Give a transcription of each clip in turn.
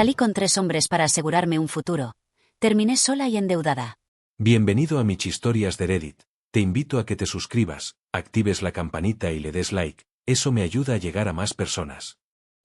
Salí con 3 hombres para asegurarme un futuro. Terminé sola y endeudada. Bienvenido a Michhistorias de Reddit. Te invito a que te suscribas, actives la campanita y le des like. Eso me ayuda a llegar a más personas.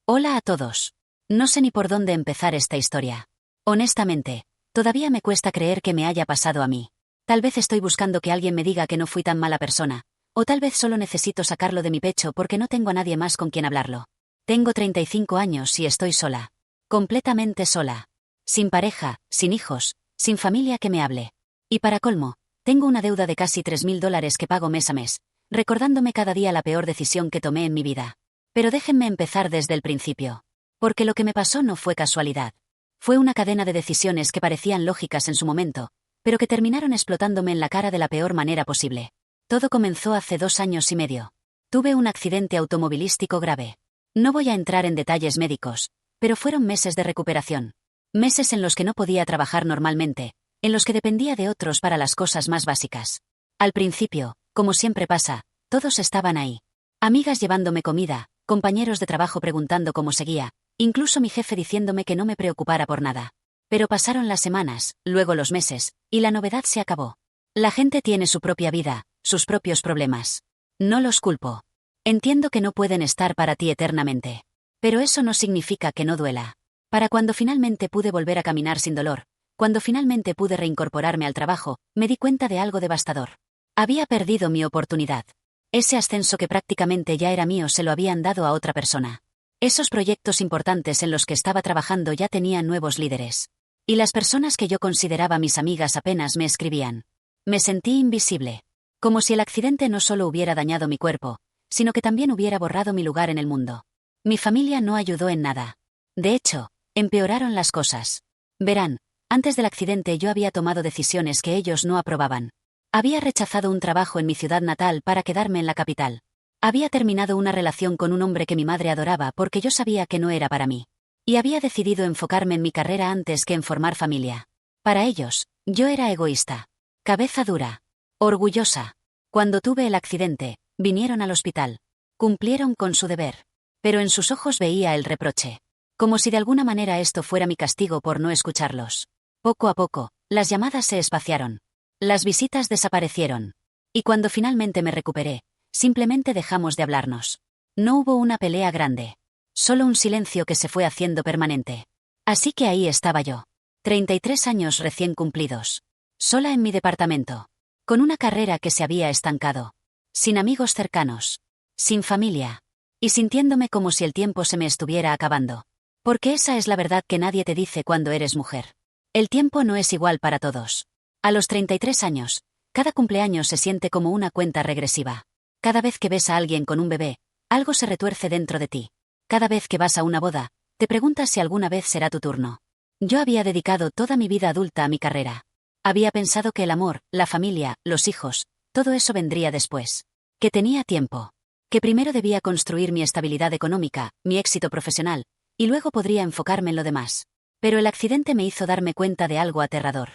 Hola a todos. No sé ni por dónde empezar esta historia. Honestamente, todavía me cuesta creer que me haya pasado a mí. Tal vez estoy buscando que alguien me diga que no fui tan mala persona, o tal vez solo necesito sacarlo de mi pecho porque no tengo a nadie más con quien hablarlo. Tengo 35 años y estoy sola. Completamente sola. Sin pareja, sin hijos, sin familia que me hable. Y para colmo, tengo una deuda de casi $3.000 que pago mes a mes, recordándome cada día la peor decisión que tomé en mi vida. Pero déjenme empezar desde el principio. Porque lo que me pasó no fue casualidad. Fue una cadena de decisiones que parecían lógicas en su momento, pero que terminaron explotándome en la cara de la peor manera posible. Todo comenzó hace 2 años y medio. Tuve un accidente automovilístico grave. No voy a entrar en detalles médicos, pero fueron meses de recuperación. Meses en los que no podía trabajar normalmente, en los que dependía de otros para las cosas más básicas. Al principio, como siempre pasa, todos estaban ahí. Amigas llevándome comida, compañeros de trabajo preguntando cómo seguía, incluso mi jefe diciéndome que no me preocupara por nada. Pero pasaron las semanas, luego los meses, y la novedad se acabó. La gente tiene su propia vida, sus propios problemas. No los culpo. Entiendo que no pueden estar para ti eternamente. Pero eso no significa que no duela. Para cuando finalmente pude volver a caminar sin dolor, cuando finalmente pude reincorporarme al trabajo, me di cuenta de algo devastador. Había perdido mi oportunidad. Ese ascenso que prácticamente ya era mío se lo habían dado a otra persona. Esos proyectos importantes en los que estaba trabajando ya tenían nuevos líderes. Y las personas que yo consideraba mis amigas apenas me escribían. Me sentí invisible. Como si el accidente no solo hubiera dañado mi cuerpo, sino que también hubiera borrado mi lugar en el mundo. Mi familia no ayudó en nada. De hecho, empeoraron las cosas. Verán, antes del accidente yo había tomado decisiones que ellos no aprobaban. Había rechazado un trabajo en mi ciudad natal para quedarme en la capital. Había terminado una relación con un hombre que mi madre adoraba porque yo sabía que no era para mí. Y había decidido enfocarme en mi carrera antes que en formar familia. Para ellos, yo era egoísta. Cabeza dura. Orgullosa. Cuando tuve el accidente, vinieron al hospital. Cumplieron con su deber. Pero en sus ojos veía el reproche. Como si de alguna manera esto fuera mi castigo por no escucharlos. Poco a poco, las llamadas se espaciaron. Las visitas desaparecieron. Y cuando finalmente me recuperé, simplemente dejamos de hablarnos. No hubo una pelea grande. Solo un silencio que se fue haciendo permanente. Así que ahí estaba yo. 33 años recién cumplidos. Sola en mi departamento. Con una carrera que se había estancado. Sin amigos cercanos. Sin familia. Y sintiéndome como si el tiempo se me estuviera acabando. Porque esa es la verdad que nadie te dice cuando eres mujer. El tiempo no es igual para todos. A los 33 años, cada cumpleaños se siente como una cuenta regresiva. Cada vez que ves a alguien con un bebé, algo se retuerce dentro de ti. Cada vez que vas a una boda, te preguntas si alguna vez será tu turno. Yo había dedicado toda mi vida adulta a mi carrera. Había pensado que el amor, la familia, los hijos, todo eso vendría después. Que tenía tiempo. Que primero debía construir mi estabilidad económica, mi éxito profesional, y luego podría enfocarme en lo demás. Pero el accidente me hizo darme cuenta de algo aterrador.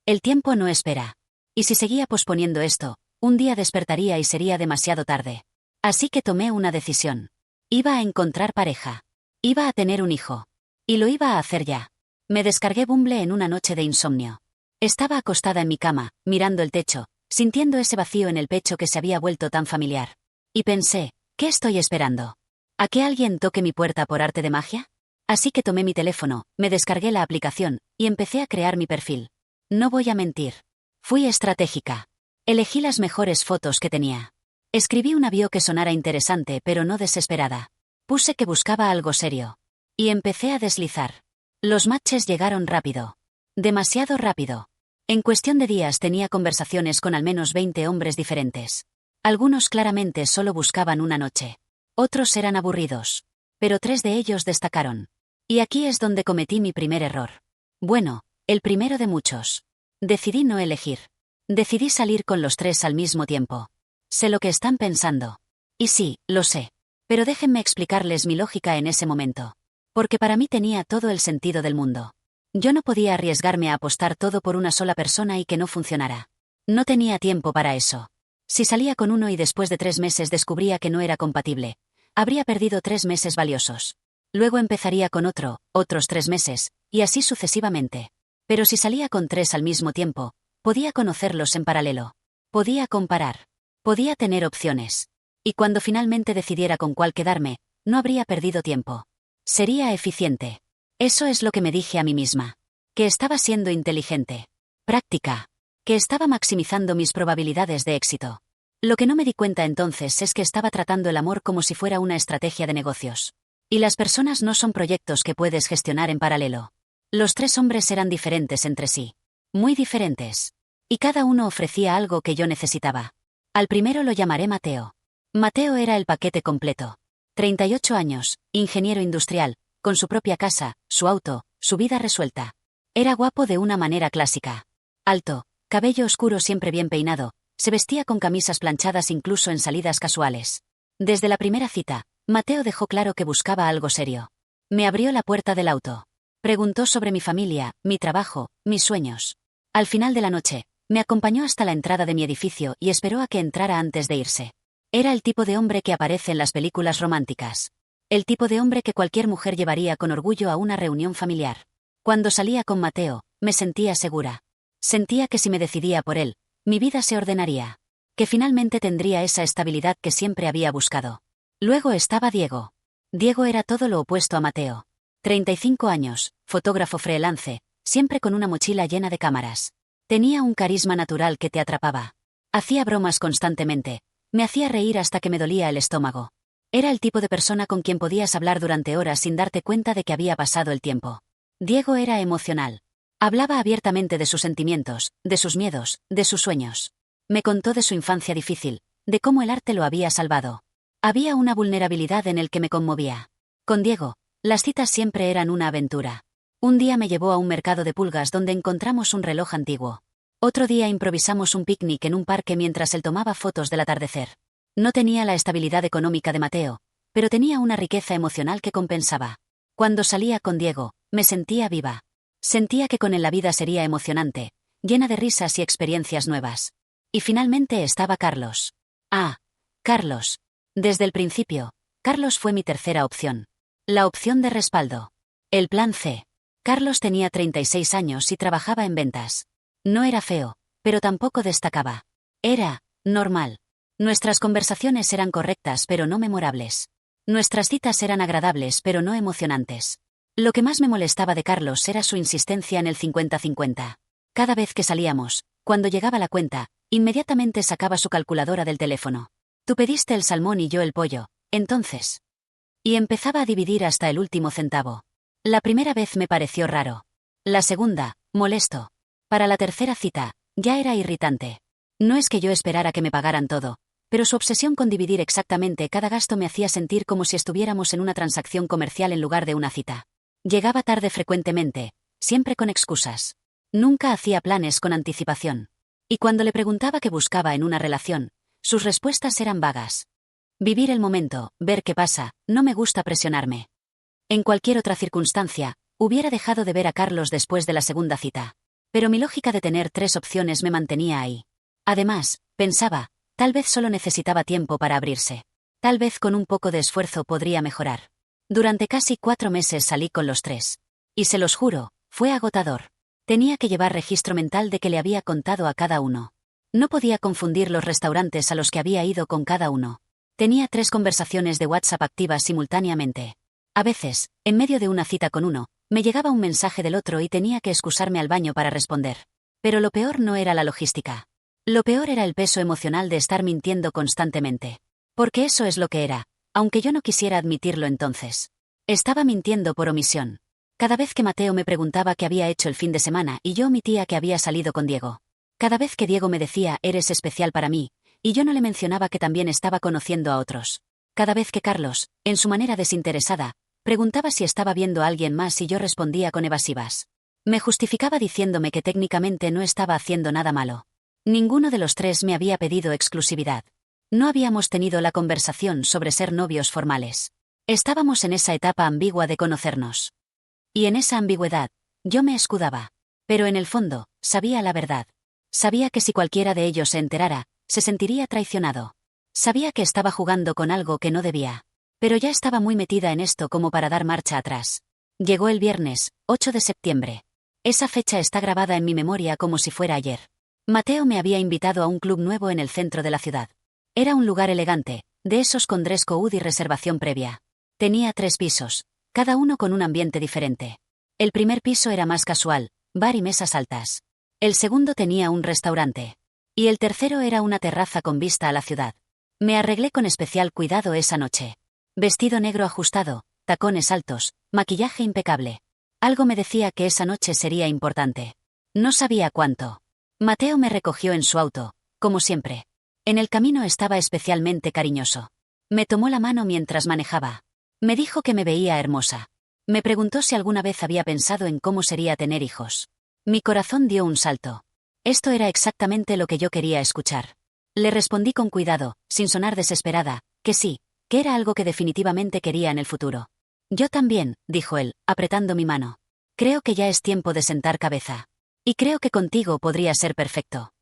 El tiempo no espera. Y si seguía posponiendo esto, un día despertaría y sería demasiado tarde. Así que tomé una decisión. Iba a encontrar pareja. Iba a tener un hijo. Y lo iba a hacer ya. Me descargué Bumble en una noche de insomnio. Estaba acostada en mi cama, mirando el techo, sintiendo ese vacío en el pecho que se había vuelto tan familiar. Y pensé, ¿qué estoy esperando? ¿A que alguien toque mi puerta por arte de magia? Así que tomé mi teléfono, me descargué la aplicación, y empecé a crear mi perfil. No voy a mentir. Fui estratégica. Elegí las mejores fotos que tenía. Escribí una bio que sonara interesante pero no desesperada. Puse que buscaba algo serio. Y empecé a deslizar. Los matches llegaron rápido. Demasiado rápido. En cuestión de días tenía conversaciones con al menos 20 hombres diferentes. Algunos claramente solo buscaban una noche. Otros eran aburridos. Pero 3 de ellos destacaron. Y aquí es donde cometí mi primer error. Bueno, el primero de muchos. Decidí no elegir. Decidí salir con los 3 al mismo tiempo. Sé lo que están pensando. Y sí, lo sé. Pero déjenme explicarles mi lógica en ese momento. Porque para mí tenía todo el sentido del mundo. Yo no podía arriesgarme a apostar todo por una sola persona y que no funcionara. No tenía tiempo para eso. Si salía con uno y después de 3 meses descubría que no era compatible, habría perdido 3 meses valiosos. Luego empezaría con otros 3 meses, y así sucesivamente. Pero si salía con 3 al mismo tiempo, podía conocerlos en paralelo. Podía comparar. Podía tener opciones. Y cuando finalmente decidiera con cuál quedarme, no habría perdido tiempo. Sería eficiente. Eso es lo que me dije a mí misma. Que estaba siendo inteligente. Práctica. Que estaba maximizando mis probabilidades de éxito. Lo que no me di cuenta entonces es que estaba tratando el amor como si fuera una estrategia de negocios. Y las personas no son proyectos que puedes gestionar en paralelo. Los 3 hombres eran diferentes entre sí. Muy diferentes. Y cada uno ofrecía algo que yo necesitaba. Al primero lo llamaré Mateo. Mateo era el paquete completo. 38 años, ingeniero industrial, con su propia casa, su auto, su vida resuelta. Era guapo de una manera clásica. Alto, cabello oscuro siempre bien peinado, se vestía con camisas planchadas incluso en salidas casuales. Desde la primera cita, Mateo dejó claro que buscaba algo serio. Me abrió la puerta del auto. Preguntó sobre mi familia, mi trabajo, mis sueños. Al final de la noche, me acompañó hasta la entrada de mi edificio y esperó a que entrara antes de irse. Era el tipo de hombre que aparece en las películas románticas. El tipo de hombre que cualquier mujer llevaría con orgullo a una reunión familiar. Cuando salía con Mateo, me sentía segura. Sentía que si me decidía por él, mi vida se ordenaría. Que finalmente tendría esa estabilidad que siempre había buscado. Luego estaba Diego. Diego era todo lo opuesto a Mateo. 35 años, fotógrafo freelance, siempre con una mochila llena de cámaras. Tenía un carisma natural que te atrapaba. Hacía bromas constantemente. Me hacía reír hasta que me dolía el estómago. Era el tipo de persona con quien podías hablar durante horas sin darte cuenta de que había pasado el tiempo. Diego era emocional. Hablaba abiertamente de sus sentimientos, de sus miedos, de sus sueños. Me contó de su infancia difícil, de cómo el arte lo había salvado. Había una vulnerabilidad en el que me conmovía. Con Diego, las citas siempre eran una aventura. Un día me llevó a un mercado de pulgas donde encontramos un reloj antiguo. Otro día improvisamos un picnic en un parque mientras él tomaba fotos del atardecer. No tenía la estabilidad económica de Mateo, pero tenía una riqueza emocional que compensaba. Cuando salía con Diego, me sentía viva. Sentía que con él la vida sería emocionante, llena de risas y experiencias nuevas. Y finalmente estaba Carlos. Carlos. Desde el principio, Carlos fue mi tercera opción. La opción de respaldo. El plan C. Carlos tenía 36 años y trabajaba en ventas. No era feo, pero tampoco destacaba. Era normal. Nuestras conversaciones eran correctas pero no memorables. Nuestras citas eran agradables pero no emocionantes. Lo que más me molestaba de Carlos era su insistencia en el 50-50. Cada vez que salíamos, cuando llegaba la cuenta, inmediatamente sacaba su calculadora del teléfono. Tú pediste el salmón y yo el pollo, entonces. Y empezaba a dividir hasta el último centavo. La primera vez me pareció raro. La segunda, molesto. Para la tercera cita, ya era irritante. No es que yo esperara que me pagaran todo, pero su obsesión con dividir exactamente cada gasto me hacía sentir como si estuviéramos en una transacción comercial en lugar de una cita. Llegaba tarde frecuentemente, siempre con excusas. Nunca hacía planes con anticipación. Y cuando le preguntaba qué buscaba en una relación, sus respuestas eran vagas. Vivir el momento, ver qué pasa, no me gusta presionarme. En cualquier otra circunstancia, hubiera dejado de ver a Carlos después de la segunda cita. Pero mi lógica de tener 3 opciones me mantenía ahí. Además, pensaba, tal vez solo necesitaba tiempo para abrirse. Tal vez con un poco de esfuerzo podría mejorar. Durante casi 4 meses salí con los 3. Y se los juro, fue agotador. Tenía que llevar registro mental de que le había contado a cada uno. No podía confundir los restaurantes a los que había ido con cada uno. Tenía 3 conversaciones de WhatsApp activas simultáneamente. A veces, en medio de una cita con uno, me llegaba un mensaje del otro y tenía que excusarme al baño para responder. Pero lo peor no era la logística. Lo peor era el peso emocional de estar mintiendo constantemente. Porque eso es lo que era, aunque yo no quisiera admitirlo entonces. Estaba mintiendo por omisión. Cada vez que Mateo me preguntaba qué había hecho el fin de semana y yo omitía que había salido con Diego. Cada vez que Diego me decía, eres especial para mí, y yo no le mencionaba que también estaba conociendo a otros. Cada vez que Carlos, en su manera desinteresada, preguntaba si estaba viendo a alguien más y yo respondía con evasivas. Me justificaba diciéndome que técnicamente no estaba haciendo nada malo. Ninguno de los 3 me había pedido exclusividad. No habíamos tenido la conversación sobre ser novios formales. Estábamos en esa etapa ambigua de conocernos. Y en esa ambigüedad, yo me escudaba. Pero en el fondo, sabía la verdad. Sabía que si cualquiera de ellos se enterara, se sentiría traicionado. Sabía que estaba jugando con algo que no debía. Pero ya estaba muy metida en esto como para dar marcha atrás. Llegó el viernes, 8 de septiembre. Esa fecha está grabada en mi memoria como si fuera ayer. Mateo me había invitado a un club nuevo en el centro de la ciudad. Era un lugar elegante, de esos con dress code y reservación previa. Tenía 3 pisos, cada uno con un ambiente diferente. El primer piso era más casual, bar y mesas altas. El segundo tenía un restaurante. Y el tercero era una terraza con vista a la ciudad. Me arreglé con especial cuidado esa noche. Vestido negro ajustado, tacones altos, maquillaje impecable. Algo me decía que esa noche sería importante. No sabía cuánto. Mateo me recogió en su auto, como siempre. En el camino estaba especialmente cariñoso. Me tomó la mano mientras manejaba. Me dijo que me veía hermosa. Me preguntó si alguna vez había pensado en cómo sería tener hijos. Mi corazón dio un salto. Esto era exactamente lo que yo quería escuchar. Le respondí con cuidado, sin sonar desesperada, que sí, que era algo que definitivamente quería en el futuro. Yo también, dijo él, apretando mi mano. Creo que ya es tiempo de sentar cabeza. Y creo que contigo podría ser perfecto.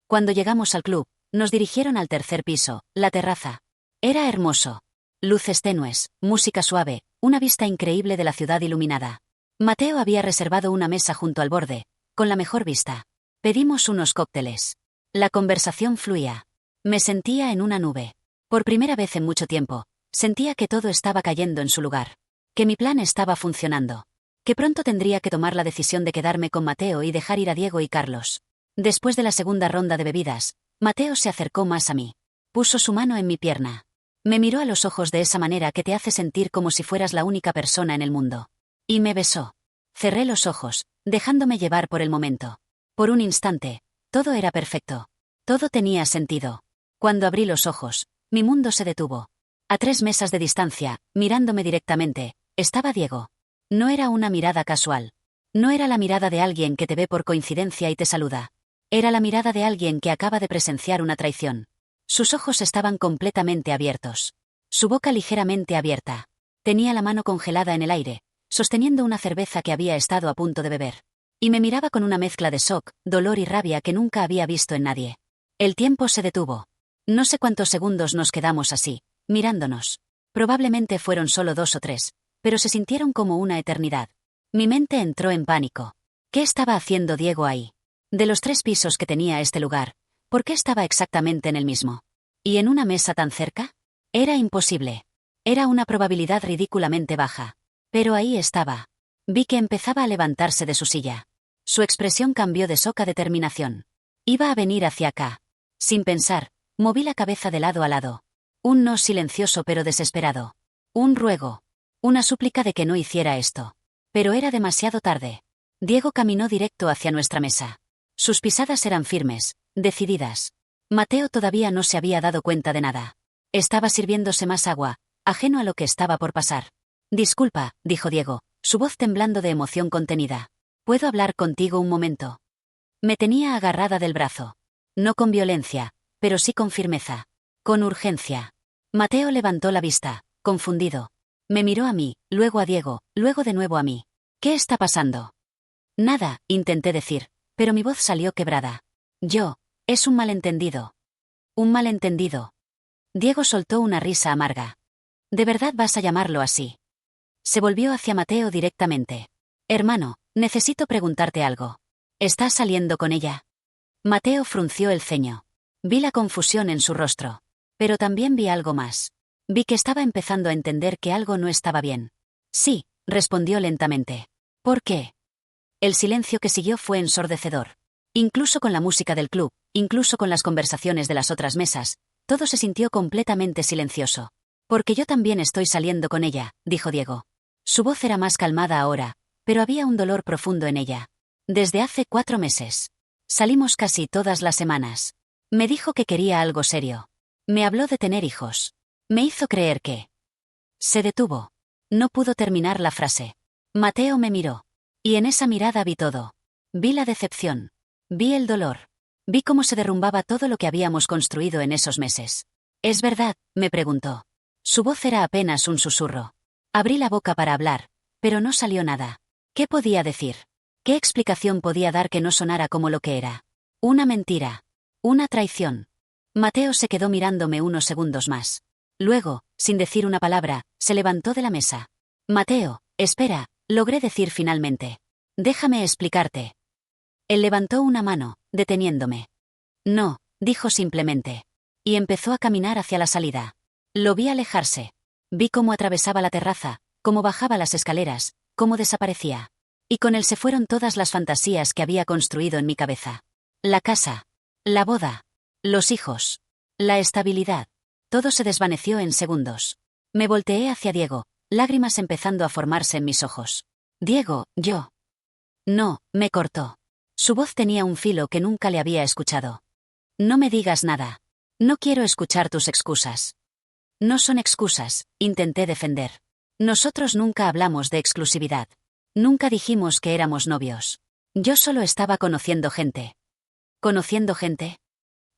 Cuando llegamos al club, nos dirigieron al tercer piso, la terraza. Era hermoso. Luces tenues, música suave, una vista increíble de la ciudad iluminada. Mateo había reservado una mesa junto al borde, con la mejor vista. Pedimos unos cócteles. La conversación fluía. Me sentía en una nube. Por primera vez en mucho tiempo, sentía que todo estaba cayendo en su lugar. Que mi plan estaba funcionando. Que pronto tendría que tomar la decisión de quedarme con Mateo y dejar ir a Diego y Carlos. Después de la segunda ronda de bebidas, Mateo se acercó más a mí. Puso su mano en mi pierna. Me miró a los ojos de esa manera que te hace sentir como si fueras la única persona en el mundo. Y me besó. Cerré los ojos, dejándome llevar por el momento. Por un instante, todo era perfecto. Todo tenía sentido. Cuando abrí los ojos, mi mundo se detuvo. A 3 mesas de distancia, mirándome directamente, estaba Diego. No era una mirada casual. No era la mirada de alguien que te ve por coincidencia y te saluda. Era la mirada de alguien que acaba de presenciar una traición. Sus ojos estaban completamente abiertos. Su boca ligeramente abierta. Tenía la mano congelada en el aire, sosteniendo una cerveza que había estado a punto de beber. Y me miraba con una mezcla de shock, dolor y rabia que nunca había visto en nadie. El tiempo se detuvo. No sé cuántos segundos nos quedamos así, mirándonos. Probablemente fueron solo 2 o 3, pero se sintieron como una eternidad. Mi mente entró en pánico. ¿Qué estaba haciendo Diego ahí? De los 3 pisos que tenía este lugar, ¿por qué estaba exactamente en el mismo? ¿Y en una mesa tan cerca? Era imposible. Era una probabilidad ridículamente baja. Pero ahí estaba. Vi que empezaba a levantarse de su silla. Su expresión cambió de shock a determinación. Iba a venir hacia acá. Sin pensar, moví la cabeza de lado a lado. Un no silencioso pero desesperado. Un ruego. Una súplica de que no hiciera esto. Pero era demasiado tarde. Diego caminó directo hacia nuestra mesa. Sus pisadas eran firmes, decididas. Mateo todavía no se había dado cuenta de nada. Estaba sirviéndose más agua, ajeno a lo que estaba por pasar. Disculpa, dijo Diego, su voz temblando de emoción contenida. ¿Puedo hablar contigo un momento? Me tenía agarrada del brazo. No con violencia, pero sí con firmeza. Con urgencia. Mateo levantó la vista, confundido. Me miró a mí, luego a Diego, luego de nuevo a mí. ¿Qué está pasando? Nada, intenté decir, pero mi voz salió quebrada. Es un malentendido. Un malentendido. Diego soltó una risa amarga. ¿De verdad vas a llamarlo así? Se volvió hacia Mateo directamente. Hermano, necesito preguntarte algo. ¿Estás saliendo con ella? Mateo frunció el ceño. Vi la confusión en su rostro. Pero también vi algo más. Vi que estaba empezando a entender que algo no estaba bien. Sí, respondió lentamente. ¿Por qué? El silencio que siguió fue ensordecedor. Incluso con la música del club, incluso con las conversaciones de las otras mesas, todo se sintió completamente silencioso. Porque yo también estoy saliendo con ella, dijo Diego. Su voz era más calmada ahora, pero había un dolor profundo en ella. Desde hace 4 meses. Salimos casi todas las semanas. Me dijo que quería algo serio. Me habló de tener hijos. Me hizo creer que... Se detuvo. No pudo terminar la frase. Mateo me miró. Y en esa mirada vi todo. Vi la decepción. Vi el dolor. Vi cómo se derrumbaba todo lo que habíamos construido en esos meses. ¿Es verdad?, me preguntó. Su voz era apenas un susurro. Abrí la boca para hablar, pero no salió nada. ¿Qué podía decir? ¿Qué explicación podía dar que no sonara como lo que era? Una mentira. Una traición. Mateo se quedó mirándome unos segundos más. Luego, sin decir una palabra, se levantó de la mesa. Mateo, espera, logré decir finalmente. Déjame explicarte. Él levantó una mano, deteniéndome. No, dijo simplemente. Y empezó a caminar hacia la salida. Lo vi alejarse. Vi cómo atravesaba la terraza, cómo bajaba las escaleras, cómo desaparecía. Y con él se fueron todas las fantasías que había construido en mi cabeza. La casa. La boda. Los hijos. La estabilidad. Todo se desvaneció en segundos. Me volteé hacia Diego, lágrimas empezando a formarse en mis ojos. Diego, yo. No, me cortó. Su voz tenía un filo que nunca le había escuchado. No me digas nada. No quiero escuchar tus excusas. No son excusas, intenté defender. Nosotros nunca hablamos de exclusividad. Nunca dijimos que éramos novios. Yo solo estaba conociendo gente. ¿Conociendo gente?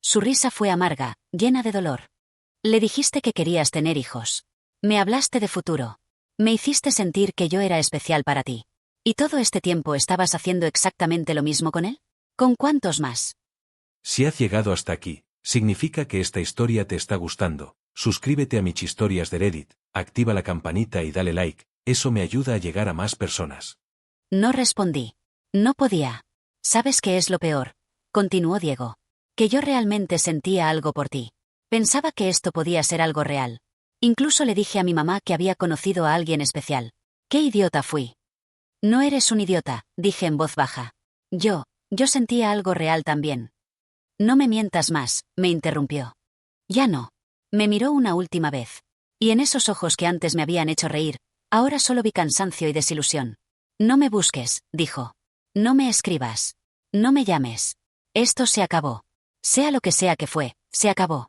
Su risa fue amarga, llena de dolor. Le dijiste que querías tener hijos. Me hablaste de futuro. Me hiciste sentir que yo era especial para ti. ¿Y todo este tiempo estabas haciendo exactamente lo mismo con él? ¿Con cuántos más? Si has llegado hasta aquí, significa que esta historia te está gustando. Suscríbete a mis historias de Reddit, activa la campanita y dale like, eso me ayuda a llegar a más personas. No respondí. No podía. ¿Sabes qué es lo peor? Continuó Diego. Que yo realmente sentía algo por ti. Pensaba que esto podía ser algo real. Incluso le dije a mi mamá que había conocido a alguien especial. ¡Qué idiota fui! No eres un idiota, dije en voz baja. Yo sentía algo real también. No me mientas más, me interrumpió. Ya no. Me miró una última vez. Y en esos ojos que antes me habían hecho reír, ahora solo vi cansancio y desilusión. No me busques, dijo. No me escribas. No me llames. Esto se acabó. Sea lo que sea que fue, se acabó.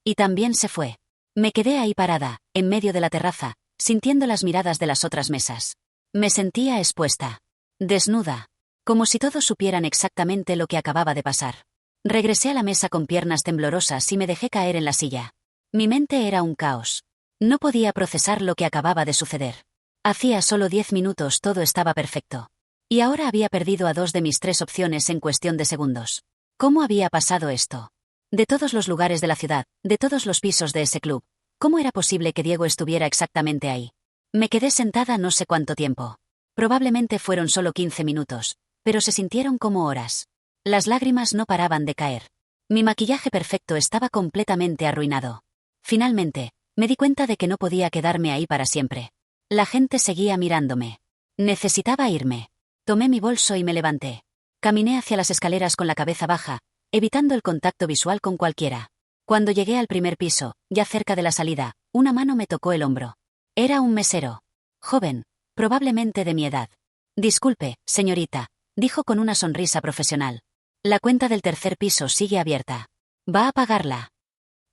Y también se fue. Me quedé ahí parada, en medio de la terraza, sintiendo las miradas de las otras mesas. Me sentía expuesta. Desnuda. Como si todos supieran exactamente lo que acababa de pasar. Regresé a la mesa con piernas temblorosas y me dejé caer en la silla. Mi mente era un caos. No podía procesar lo que acababa de suceder. Hacía solo 10 minutos todo estaba perfecto. Y ahora había perdido a 2 de mis 3 opciones en cuestión de segundos. ¿Cómo había pasado esto? De todos los lugares de la ciudad, de todos los pisos de ese club, ¿cómo era posible que Diego estuviera exactamente ahí? Me quedé sentada no sé cuánto tiempo. Probablemente fueron solo 15 minutos, pero se sintieron como horas. Las lágrimas no paraban de caer. Mi maquillaje perfecto estaba completamente arruinado. Finalmente, me di cuenta de que no podía quedarme ahí para siempre. La gente seguía mirándome. Necesitaba irme. Tomé mi bolso y me levanté. Caminé hacia las escaleras con la cabeza baja, evitando el contacto visual con cualquiera. Cuando llegué al primer piso, ya cerca de la salida, una mano me tocó el hombro. Era un mesero. Joven, probablemente de mi edad. Disculpe, señorita, dijo con una sonrisa profesional. La cuenta del tercer piso sigue abierta. ¿Va a pagarla?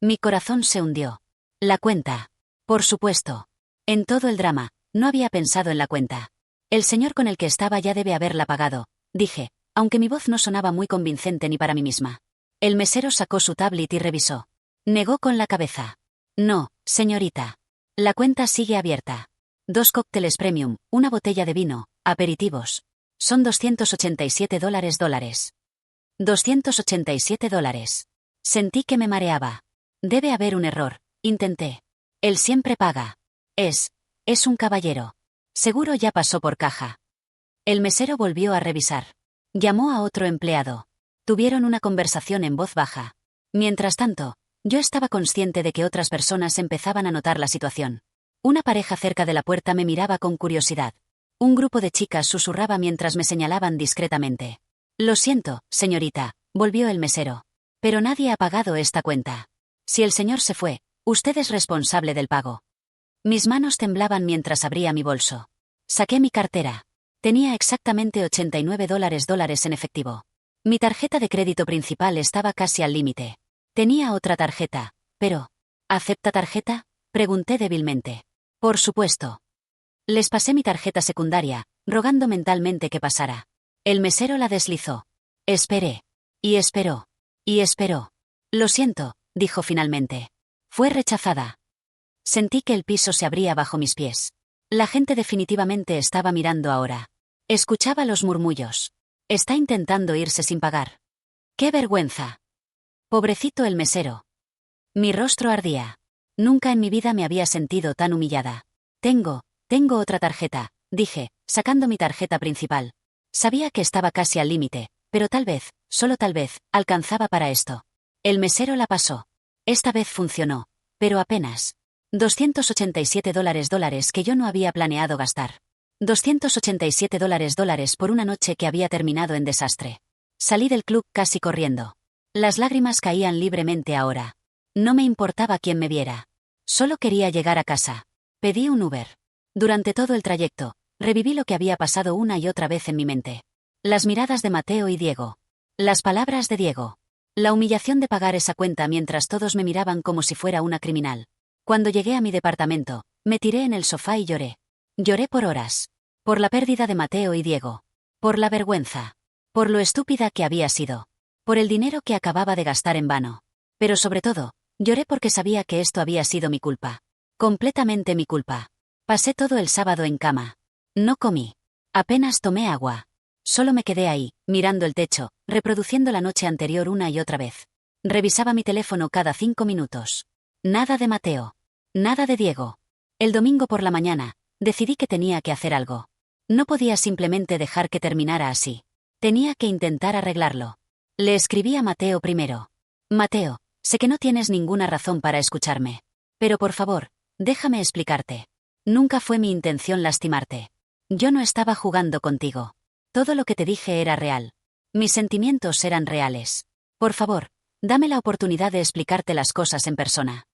Mi corazón se hundió. La cuenta. Por supuesto. En todo el drama, no había pensado en la cuenta. El señor con el que estaba ya debe haberla pagado, dije, aunque mi voz no sonaba muy convincente ni para mí misma. El mesero sacó su tablet y revisó. Negó con la cabeza. No, señorita. La cuenta sigue abierta. 2 cócteles premium, una botella de vino, aperitivos. Son $287. $287. Sentí que me mareaba. Debe haber un error, intenté. Él siempre paga. Es un caballero. Seguro ya pasó por caja. El mesero volvió a revisar. Llamó a otro empleado. Tuvieron una conversación en voz baja. Mientras tanto, yo estaba consciente de que otras personas empezaban a notar la situación. Una pareja cerca de la puerta me miraba con curiosidad. Un grupo de chicas susurraba mientras me señalaban discretamente. Lo siento, señorita, volvió el mesero. Pero nadie ha pagado esta cuenta. Si el señor se fue, usted es responsable del pago. Mis manos temblaban mientras abría mi bolso. Saqué mi cartera. Tenía exactamente $89 en efectivo. Mi tarjeta de crédito principal estaba casi al límite. Tenía otra tarjeta, pero... ¿Acepta tarjeta?, pregunté débilmente. Por supuesto. Les pasé mi tarjeta secundaria, rogando mentalmente que pasara. El mesero la deslizó. Esperé. Y esperó. Y esperó. Lo siento, dijo finalmente. Fue rechazada. Sentí que el piso se abría bajo mis pies. La gente definitivamente estaba mirando ahora. Escuchaba los murmullos. Está intentando irse sin pagar. ¡Qué vergüenza! Pobrecito el mesero. Mi rostro ardía. Nunca en mi vida me había sentido tan humillada. Tengo otra tarjeta, dije, sacando mi tarjeta principal. Sabía que estaba casi al límite, pero tal vez, solo tal vez, alcanzaba para esto. El mesero la pasó. Esta vez funcionó, pero apenas. $287 que yo no había planeado gastar. $287 por una noche que había terminado en desastre. Salí del club casi corriendo. Las lágrimas caían libremente ahora. No me importaba quién me viera. Solo quería llegar a casa. Pedí un Uber. Durante todo el trayecto, reviví lo que había pasado una y otra vez en mi mente. Las miradas de Mateo y Diego. Las palabras de Diego. La humillación de pagar esa cuenta mientras todos me miraban como si fuera una criminal. Cuando llegué a mi departamento, me tiré en el sofá y lloré. Lloré por horas. Por la pérdida de Mateo y Diego. Por la vergüenza. Por lo estúpida que había sido. Por el dinero que acababa de gastar en vano. Pero sobre todo, lloré porque sabía que esto había sido mi culpa. Completamente mi culpa. Pasé todo el sábado en cama. No comí. Apenas tomé agua. Solo me quedé ahí, mirando el techo, reproduciendo la noche anterior una y otra vez. Revisaba mi teléfono cada 5 minutos. Nada de Mateo. Nada de Diego. El domingo por la mañana, decidí que tenía que hacer algo. No podía simplemente dejar que terminara así. Tenía que intentar arreglarlo. Le escribí a Mateo primero. Mateo, sé que no tienes ninguna razón para escucharme. Pero por favor, déjame explicarte. Nunca fue mi intención lastimarte. Yo no estaba jugando contigo. Todo lo que te dije era real. Mis sentimientos eran reales. Por favor, dame la oportunidad de explicarte las cosas en persona.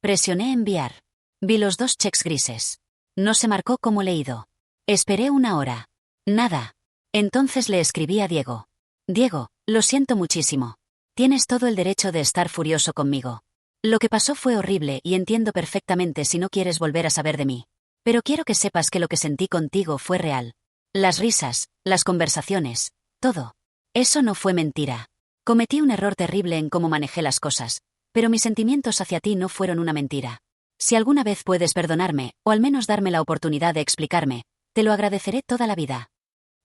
Presioné enviar. Vi los 2 cheques grises. No se marcó como leído. Esperé 1 hora. Nada. Entonces le escribí a Diego. Diego, lo siento muchísimo. Tienes todo el derecho de estar furioso conmigo. Lo que pasó fue horrible y entiendo perfectamente si no quieres volver a saber de mí. Pero quiero que sepas que lo que sentí contigo fue real. Las risas, las conversaciones, todo. Eso no fue mentira. Cometí un error terrible en cómo manejé las cosas, pero mis sentimientos hacia ti no fueron una mentira. Si alguna vez puedes perdonarme, o al menos darme la oportunidad de explicarme, te lo agradeceré toda la vida.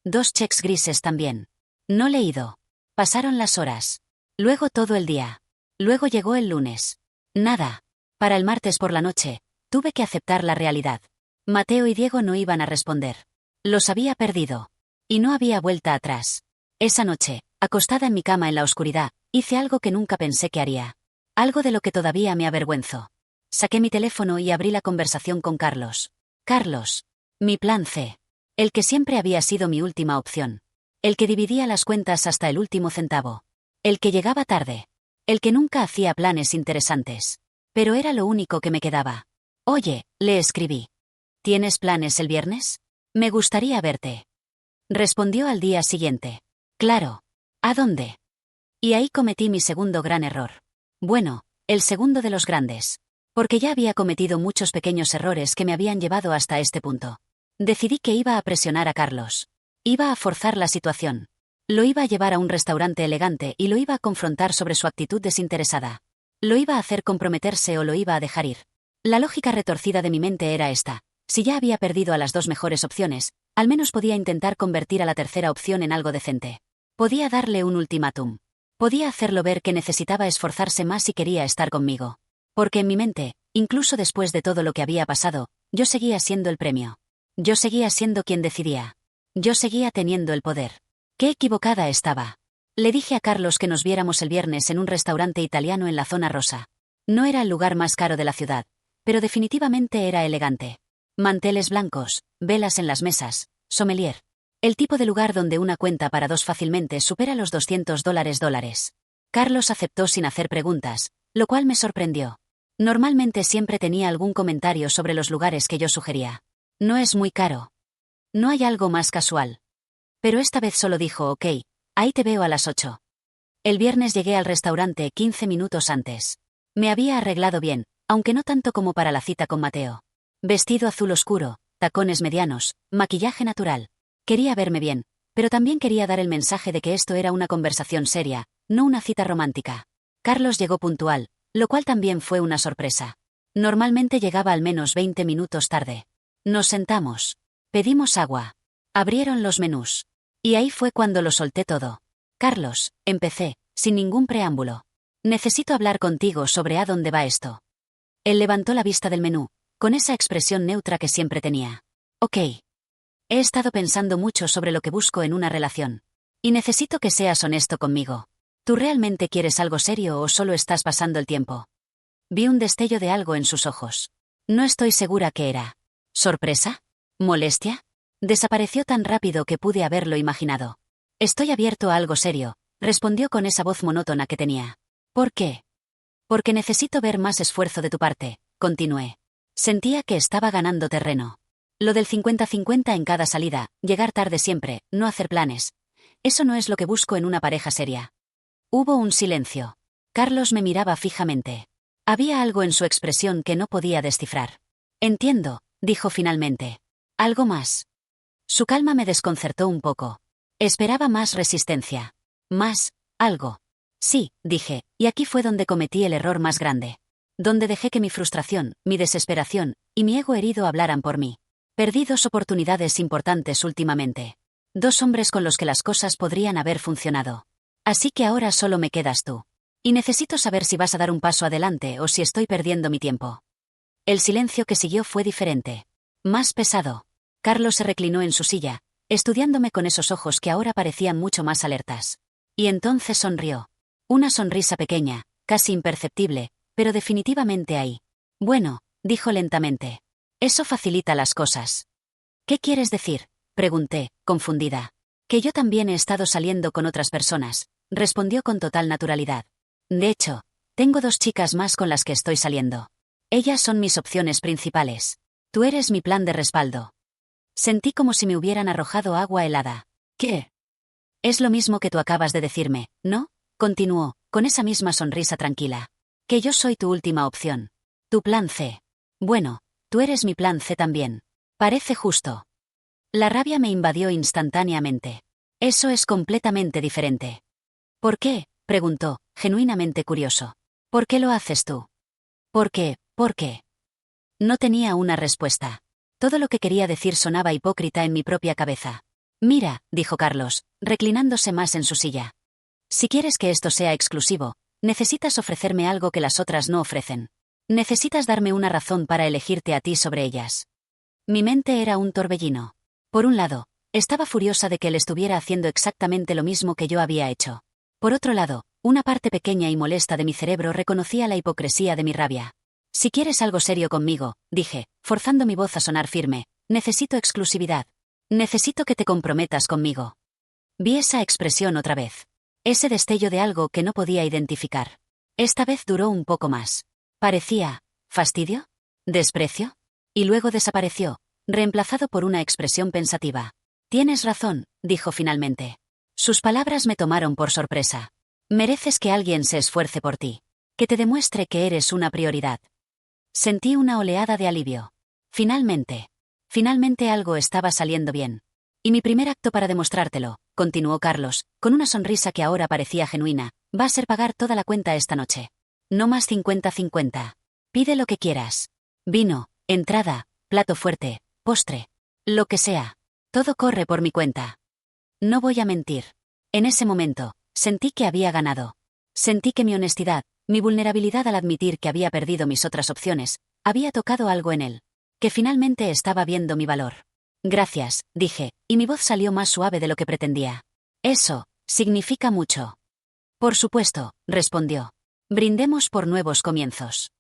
2 cheques grises también. No leído. Pasaron las horas. Luego todo el día. Luego llegó el lunes. Nada. Para el martes por la noche, tuve que aceptar la realidad. Mateo y Diego no iban a responder. Los había perdido. Y no había vuelta atrás. Esa noche, acostada en mi cama en la oscuridad, hice algo que nunca pensé que haría. Algo de lo que todavía me avergüenzo. Saqué mi teléfono y abrí la conversación con Carlos. Carlos. Mi plan C. El que siempre había sido mi última opción. El que dividía las cuentas hasta el último centavo. El que llegaba tarde. El que nunca hacía planes interesantes. Pero era lo único que me quedaba. Oye, le escribí. ¿Tienes planes el viernes? Me gustaría verte. Respondió al día siguiente. Claro. ¿A dónde? Y ahí cometí mi segundo gran error. Bueno, el segundo de los grandes. Porque ya había cometido muchos pequeños errores que me habían llevado hasta este punto. Decidí que iba a presionar a Carlos. Iba a forzar la situación. Lo iba a llevar a un restaurante elegante y lo iba a confrontar sobre su actitud desinteresada. Lo iba a hacer comprometerse o lo iba a dejar ir. La lógica retorcida de mi mente era esta. Si ya había perdido a las 2 mejores opciones, al menos podía intentar convertir a la tercera opción en algo decente. Podía darle un ultimátum. Podía hacerlo ver que necesitaba esforzarse más si quería estar conmigo. Porque en mi mente, incluso después de todo lo que había pasado, yo seguía siendo el premio. Yo seguía siendo quien decidía. Yo seguía teniendo el poder. ¡Qué equivocada estaba! Le dije a Carlos que nos viéramos el viernes en un restaurante italiano en la zona rosa. No era el lugar más caro de la ciudad, pero definitivamente era elegante. Manteles blancos, velas en las mesas, sommelier. El tipo de lugar donde una cuenta para 2 fácilmente supera los $200. Carlos aceptó sin hacer preguntas, lo cual me sorprendió. Normalmente siempre tenía algún comentario sobre los lugares que yo sugería. No es muy caro. No hay algo más casual. Pero esta vez solo dijo ok, ahí te veo a las 8. El viernes llegué al restaurante 15 minutos antes. Me había arreglado bien, aunque no tanto como para la cita con Mateo. Vestido azul oscuro, tacones medianos, maquillaje natural. Quería verme bien, pero también quería dar el mensaje de que esto era una conversación seria, no una cita romántica. Carlos llegó puntual, lo cual también fue una sorpresa. Normalmente llegaba al menos 20 minutos tarde. Nos sentamos. Pedimos agua. Abrieron los menús. Y ahí fue cuando lo solté todo. Carlos, empecé, sin ningún preámbulo. Necesito hablar contigo sobre a dónde va esto. Él levantó la vista del menú, con esa expresión neutra que siempre tenía. Ok. He estado pensando mucho sobre lo que busco en una relación. Y necesito que seas honesto conmigo. ¿Tú realmente quieres algo serio o solo estás pasando el tiempo? Vi un destello de algo en sus ojos. No estoy segura qué era. ¿Sorpresa? ¿Molestia? Desapareció tan rápido que pude haberlo imaginado. Estoy abierto a algo serio, respondió con esa voz monótona que tenía. ¿Por qué? Porque necesito ver más esfuerzo de tu parte, continué. Sentía que estaba ganando terreno. Lo del 50-50 en cada salida, llegar tarde siempre, no hacer planes. Eso no es lo que busco en una pareja seria. Hubo un silencio. Carlos me miraba fijamente. Había algo en su expresión que no podía descifrar. Entiendo, dijo finalmente. ¿Algo más? Su calma me desconcertó un poco. Esperaba más resistencia. Más, algo. Sí, dije, y aquí fue donde cometí el error más grande. Donde dejé que mi frustración, mi desesperación, y mi ego herido hablaran por mí. Perdí 2 oportunidades importantes últimamente. 2 hombres con los que las cosas podrían haber funcionado. Así que ahora solo me quedas tú. Y necesito saber si vas a dar un paso adelante o si estoy perdiendo mi tiempo. El silencio que siguió fue diferente. Más pesado. Carlos se reclinó en su silla, estudiándome con esos ojos que ahora parecían mucho más alertas. Y entonces sonrió. Una sonrisa pequeña, casi imperceptible, pero definitivamente ahí. Bueno, dijo lentamente. Eso facilita las cosas. ¿Qué quieres decir? Pregunté, confundida. Que yo también he estado saliendo con otras personas, respondió con total naturalidad. De hecho, tengo 2 chicas más con las que estoy saliendo. Ellas son mis opciones principales. Tú eres mi plan de respaldo. Sentí como si me hubieran arrojado agua helada. ¿Qué? Es lo mismo que tú acabas de decirme, ¿no? Continuó, con esa misma sonrisa tranquila. Que yo soy tu última opción. Tu plan C. Bueno, tú eres mi plan C también. Parece justo. La rabia me invadió instantáneamente. Eso es completamente diferente. ¿Por qué? Preguntó, genuinamente curioso. ¿Por qué lo haces tú? ¿Por qué? ¿Por qué? No tenía una respuesta. Todo lo que quería decir sonaba hipócrita en mi propia cabeza. Mira, dijo Carlos, reclinándose más en su silla. Si quieres que esto sea exclusivo, necesitas ofrecerme algo que las otras no ofrecen. Necesitas darme una razón para elegirte a ti sobre ellas. Mi mente era un torbellino. Por un lado, estaba furiosa de que él estuviera haciendo exactamente lo mismo que yo había hecho. Por otro lado, una parte pequeña y molesta de mi cerebro reconocía la hipocresía de mi rabia. Si quieres algo serio conmigo, dije, forzando mi voz a sonar firme, necesito exclusividad. Necesito que te comprometas conmigo. Vi esa expresión otra vez. Ese destello de algo que no podía identificar. Esta vez duró un poco más. Parecía, ¿fastidio? ¿Desprecio? Y luego desapareció, reemplazado por una expresión pensativa. Tienes razón, dijo finalmente. Sus palabras me tomaron por sorpresa. Mereces que alguien se esfuerce por ti. Que te demuestre que eres una prioridad. Sentí una oleada de alivio. Finalmente algo estaba saliendo bien. Y mi primer acto para demostrártelo, continuó Carlos, con una sonrisa que ahora parecía genuina, va a ser pagar toda la cuenta esta noche. No más 50-50. Pide lo que quieras. Vino, entrada, plato fuerte, postre. Lo que sea. Todo corre por mi cuenta. No voy a mentir. En ese momento, sentí que había ganado. Sentí que mi honestidad, mi vulnerabilidad al admitir que había perdido mis otras opciones, había tocado algo en él. Que finalmente estaba viendo mi valor. Gracias, dije, y mi voz salió más suave de lo que pretendía. Eso, significa mucho. Por supuesto, respondió. Brindemos por nuevos comienzos.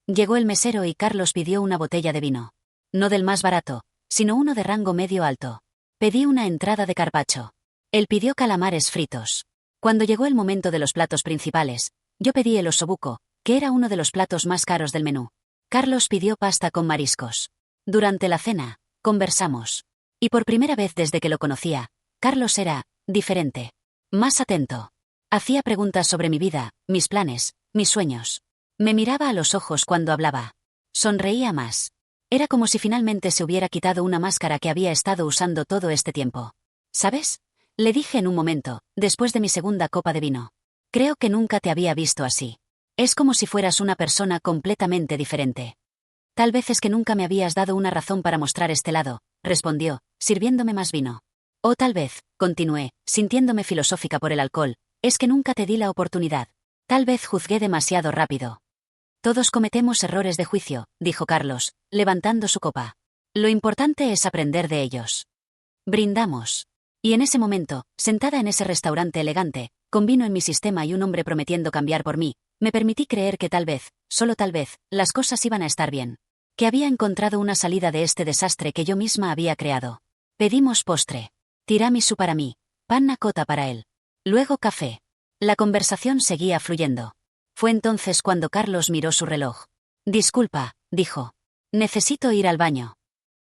Llegó el mesero y Carlos pidió una botella de vino. No del más barato, sino uno de rango medio alto. Pedí una entrada de carpaccio. Él pidió calamares fritos. Cuando llegó el momento de los platos principales, yo pedí el osobuco, que era uno de los platos más caros del menú. Carlos pidió pasta con mariscos. Durante la cena, conversamos. Y por primera vez desde que lo conocía, Carlos era diferente. Más atento. Hacía preguntas sobre mi vida, mis planes, mis sueños. Me miraba a los ojos cuando hablaba. Sonreía más. Era como si finalmente se hubiera quitado una máscara que había estado usando todo este tiempo. ¿Sabes? Le dije en un momento, después de mi segunda copa de vino. Creo que nunca te había visto así. Es como si fueras una persona completamente diferente. Tal vez es que nunca me habías dado una razón para mostrar este lado, respondió, sirviéndome más vino. O tal vez, continué, sintiéndome filosófica por el alcohol, es que nunca te di la oportunidad. Tal vez juzgué demasiado rápido. Todos cometemos errores de juicio, dijo Carlos, levantando su copa. Lo importante es aprender de ellos. Brindamos. Y en ese momento, sentada en ese restaurante elegante, con vino en mi sistema y un hombre prometiendo cambiar por mí, me permití creer que tal vez, solo tal vez, las cosas iban a estar bien. Que había encontrado una salida de este desastre que yo misma había creado. Pedimos postre. Tiramisú para mí. Panna cotta para él. Luego café. La conversación seguía fluyendo. Fue entonces cuando Carlos miró su reloj. Disculpa, dijo. Necesito ir al baño.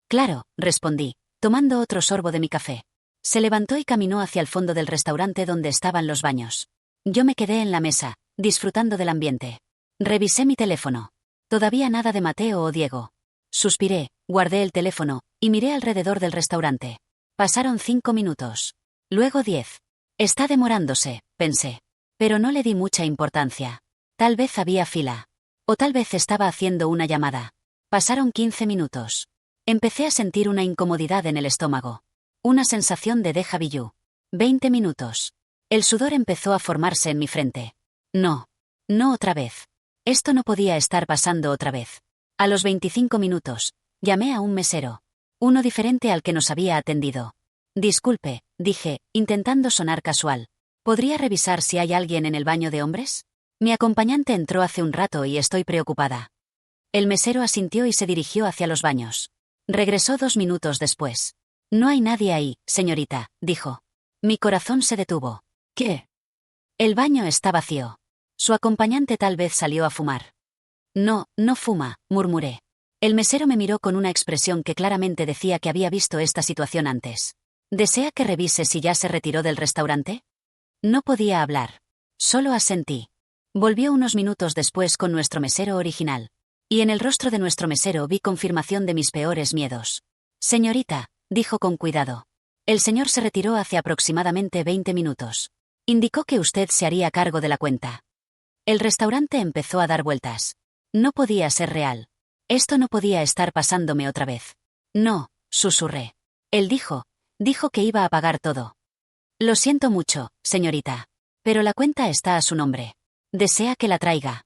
Claro, respondí, tomando otro sorbo de mi café. Se levantó y caminó hacia el fondo del restaurante donde estaban los baños. Yo me quedé en la mesa, disfrutando del ambiente. Revisé mi teléfono. Todavía nada de Mateo o Diego. Suspiré, guardé el teléfono, y miré alrededor del restaurante. Pasaron 5 minutos. Luego 10. Está demorándose, pensé. Pero no le di mucha importancia. Tal vez había fila. O tal vez estaba haciendo una llamada. Pasaron 15 minutos. Empecé a sentir una incomodidad en el estómago. Una sensación de déjà vu. 20 minutos. El sudor empezó a formarse en mi frente. No. No otra vez. Esto no podía estar pasando otra vez. A los 25 minutos, llamé a un mesero. Uno diferente al que nos había atendido. Disculpe, dije, intentando sonar casual. ¿Podría revisar si hay alguien en el baño de hombres? Mi acompañante entró hace un rato y estoy preocupada. El mesero asintió y se dirigió hacia los baños. Regresó 2 minutos después. No hay nadie ahí, señorita, dijo. Mi corazón se detuvo. ¿Qué? El baño está vacío. Su acompañante tal vez salió a fumar. No, no fuma, murmuré. El mesero me miró con una expresión que claramente decía que había visto esta situación antes. ¿Desea que revise si ya se retiró del restaurante? No podía hablar. Solo asentí. Volvió unos minutos después con nuestro mesero original. Y en el rostro de nuestro mesero vi confirmación de mis peores miedos. Señorita, dijo con cuidado. El señor se retiró hace aproximadamente 20 minutos. Indicó que usted se haría cargo de la cuenta. El restaurante empezó a dar vueltas. No podía ser real. Esto no podía estar pasándome otra vez. No, susurré. Él dijo que iba a pagar todo. Lo siento mucho, señorita. Pero la cuenta está a su nombre. ¿Desea que la traiga?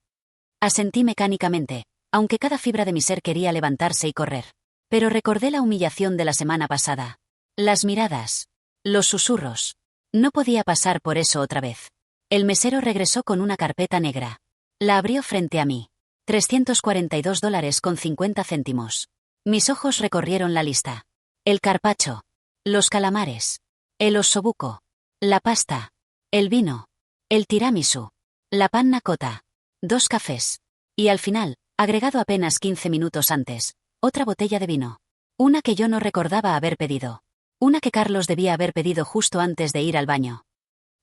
Asentí mecánicamente, aunque cada fibra de mi ser quería levantarse y correr. Pero recordé la humillación de la semana pasada. Las miradas. Los susurros. No podía pasar por eso otra vez. El mesero regresó con una carpeta negra. La abrió frente a mí. $342.50. Mis ojos recorrieron la lista. El carpaccio. Los calamares. El ossobuco. La pasta. El vino. El tiramisú. La panna cotta. 2 cafés. Y al final, agregado apenas 15 minutos antes, otra botella de vino. Una que yo no recordaba haber pedido. Una que Carlos debía haber pedido justo antes de ir al baño.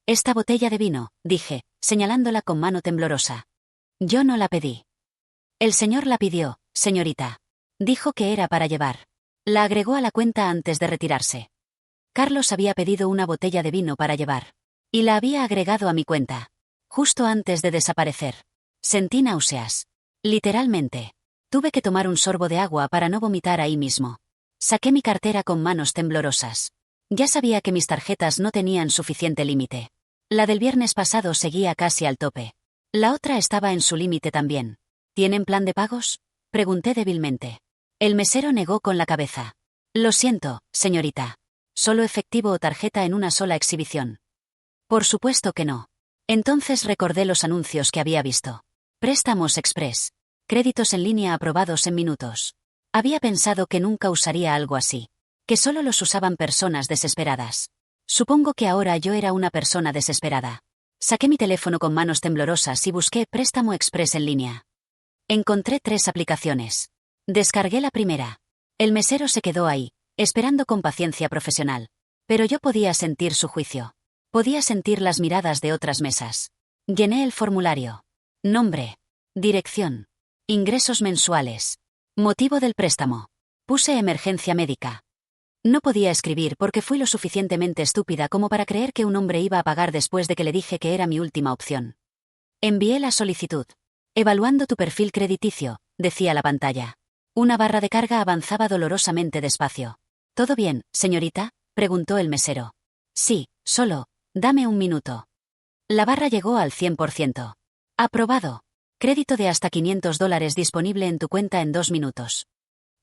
Esta botella de vino, dije, señalándola con mano temblorosa. Yo no la pedí. El señor la pidió, señorita. Dijo que era para llevar. La agregó a la cuenta antes de retirarse. Carlos había pedido una botella de vino para llevar. Y la había agregado a mi cuenta. Justo antes de desaparecer. Sentí náuseas. Literalmente. Tuve que tomar un sorbo de agua para no vomitar ahí mismo. Saqué mi cartera con manos temblorosas. Ya sabía que mis tarjetas no tenían suficiente límite. La del viernes pasado seguía casi al tope. La otra estaba en su límite también. ¿Tienen plan de pagos? Pregunté débilmente. El mesero negó con la cabeza. Lo siento, señorita. Solo efectivo o tarjeta en una sola exhibición. Por supuesto que no. Entonces recordé los anuncios que había visto. Préstamos express. Créditos en línea aprobados en minutos. Había pensado que nunca usaría algo así. Que solo los usaban personas desesperadas. Supongo que ahora yo era una persona desesperada. Saqué mi teléfono con manos temblorosas y busqué préstamo express en línea. Encontré 3 aplicaciones. Descargué la primera. El mesero se quedó ahí, esperando con paciencia profesional. Pero yo podía sentir su juicio. Podía sentir las miradas de otras mesas. Llené el formulario. Nombre. Dirección. Ingresos mensuales. Motivo del préstamo. Puse emergencia médica. No podía escribir porque fui lo suficientemente estúpida como para creer que un hombre iba a pagar después de que le dije que era mi última opción. Envié la solicitud. Evaluando tu perfil crediticio, decía la pantalla. Una barra de carga avanzaba dolorosamente despacio. ¿Todo bien, señorita?, preguntó el mesero. Sí, solo, dame un minuto. La barra llegó al 100%. Aprobado. Crédito de hasta $500 disponible en tu cuenta en 2 minutos.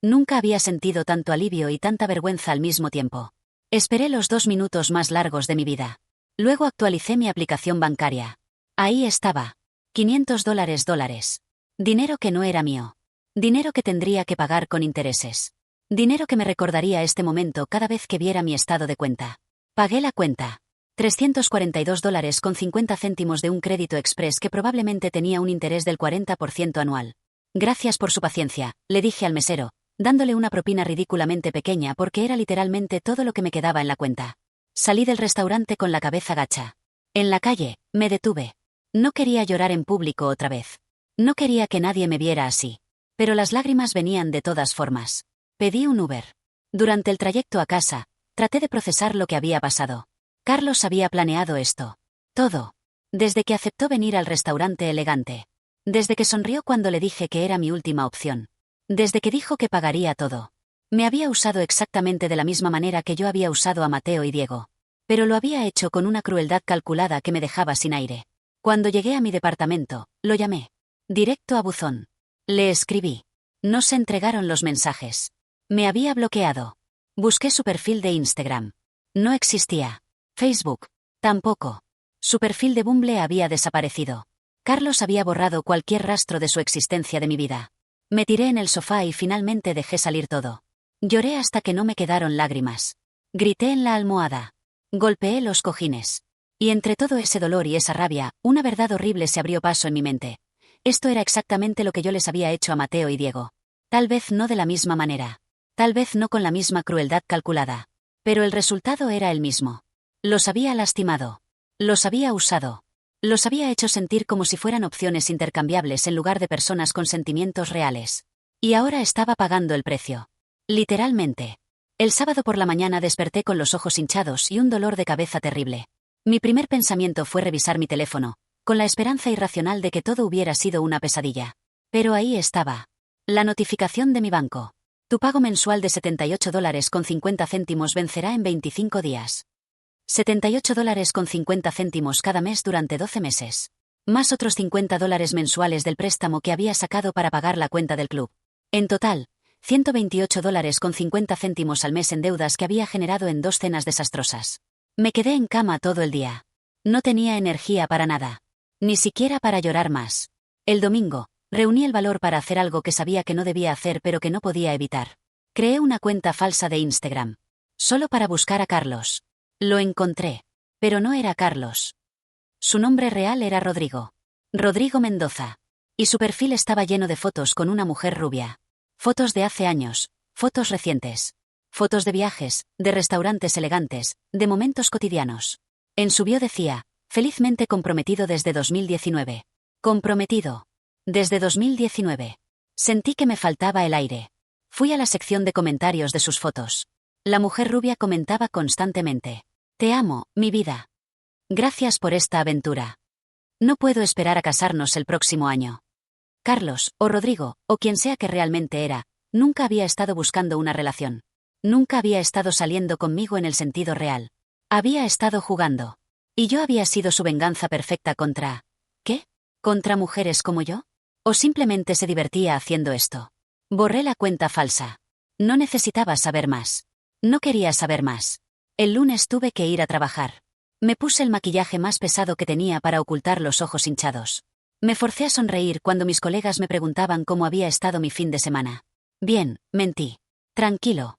Nunca había sentido tanto alivio y tanta vergüenza al mismo tiempo. Esperé los 2 minutos más largos de mi vida. Luego actualicé mi aplicación bancaria. Ahí estaba. $500 . Dinero que no era mío. Dinero que tendría que pagar con intereses. Dinero que me recordaría este momento cada vez que viera mi estado de cuenta. Pagué la cuenta. $342,50 de un crédito express que probablemente tenía un interés del 40% anual. Gracias por su paciencia, le dije al mesero, dándole una propina ridículamente pequeña porque era literalmente todo lo que me quedaba en la cuenta. Salí del restaurante con la cabeza gacha. En la calle, me detuve. No quería llorar en público otra vez. No quería que nadie me viera así. Pero las lágrimas venían de todas formas. Pedí un Uber. Durante el trayecto a casa, traté de procesar lo que había pasado. Carlos había planeado esto. Todo. Desde que aceptó venir al restaurante elegante. Desde que sonrió cuando le dije que era mi última opción. Desde que dijo que pagaría todo. Me había usado exactamente de la misma manera que yo había usado a Mateo y Diego. Pero lo había hecho con una crueldad calculada que me dejaba sin aire. Cuando llegué a mi departamento, lo llamé. Directo a buzón. Le escribí. No se entregaron los mensajes. Me había bloqueado. Busqué su perfil de Instagram. No existía. Facebook. Tampoco. Su perfil de Bumble había desaparecido. Carlos había borrado cualquier rastro de su existencia de mi vida. Me tiré en el sofá y finalmente dejé salir todo. Lloré hasta que no me quedaron lágrimas. Grité en la almohada. Golpeé los cojines. Y entre todo ese dolor y esa rabia, una verdad horrible se abrió paso en mi mente. Esto era exactamente lo que yo les había hecho a Mateo y Diego. Tal vez no de la misma manera. Tal vez no con la misma crueldad calculada. Pero el resultado era el mismo. Los había lastimado. Los había usado. Los había hecho sentir como si fueran opciones intercambiables en lugar de personas con sentimientos reales. Y ahora estaba pagando el precio. Literalmente. El sábado por la mañana desperté con los ojos hinchados y un dolor de cabeza terrible. Mi primer pensamiento fue revisar mi teléfono, con la esperanza irracional de que todo hubiera sido una pesadilla. Pero ahí estaba. La notificación de mi banco. Tu pago mensual de $78,50 vencerá en 25 días. $78,50 cada mes durante 12 meses. Más otros $50 mensuales del préstamo que había sacado para pagar la cuenta del club. En total, $128,50 al mes en deudas que había generado en 2 cenas desastrosas. Me quedé en cama todo el día. No tenía energía para nada. Ni siquiera para llorar más. El domingo, reuní el valor para hacer algo que sabía que no debía hacer pero que no podía evitar. Creé una cuenta falsa de Instagram. Solo para buscar a Carlos. Lo encontré. Pero no era Carlos. Su nombre real era Rodrigo. Rodrigo Mendoza. Y su perfil estaba lleno de fotos con una mujer rubia. Fotos de hace años. Fotos recientes. Fotos de viajes, de restaurantes elegantes, de momentos cotidianos. En su bio decía, felizmente comprometido desde 2019. Comprometido. Desde 2019. Sentí que me faltaba el aire. Fui a la sección de comentarios de sus fotos. La mujer rubia comentaba constantemente. Te amo, mi vida. Gracias por esta aventura. No puedo esperar a casarnos el próximo año. Carlos, o Rodrigo, o quien sea que realmente era, nunca había estado buscando una relación. Nunca había estado saliendo conmigo en el sentido real. Había estado jugando. Y yo había sido su venganza perfecta contra... ¿Qué? ¿Contra mujeres como yo? ¿O simplemente se divertía haciendo esto? Borré la cuenta falsa. No necesitaba saber más. No quería saber más. El lunes tuve que ir a trabajar. Me puse el maquillaje más pesado que tenía para ocultar los ojos hinchados. Me forcé a sonreír cuando mis colegas me preguntaban cómo había estado mi fin de semana. Bien, mentí. Tranquilo.